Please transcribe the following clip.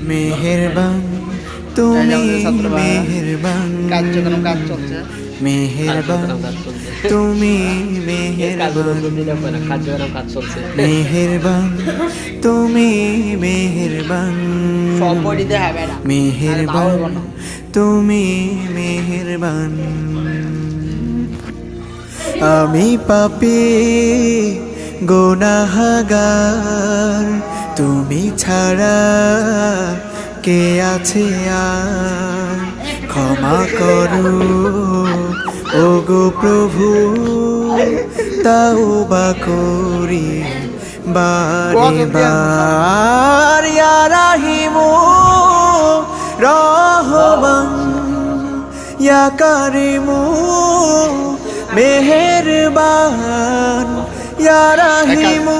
মেহেরবান তুমি মেহেরবান, কাজ চলছে। মেহেরবান তুমি মেহেরবান, মেহেরবান তুমি মেহেরবান, সব বই দিতে হবে না, মেহেরবান তুমি মেহেরবান। আমি পাপী গুনাহগার, তুমি ছাড়া কে আছে আর? ক্ষমা করো ওগো প্রভু, তাওবা করি বারে বার। ইয়া রাহিমু রহমান, ইয়া কারিমু মেহেরবান, ইয়া রাহিমু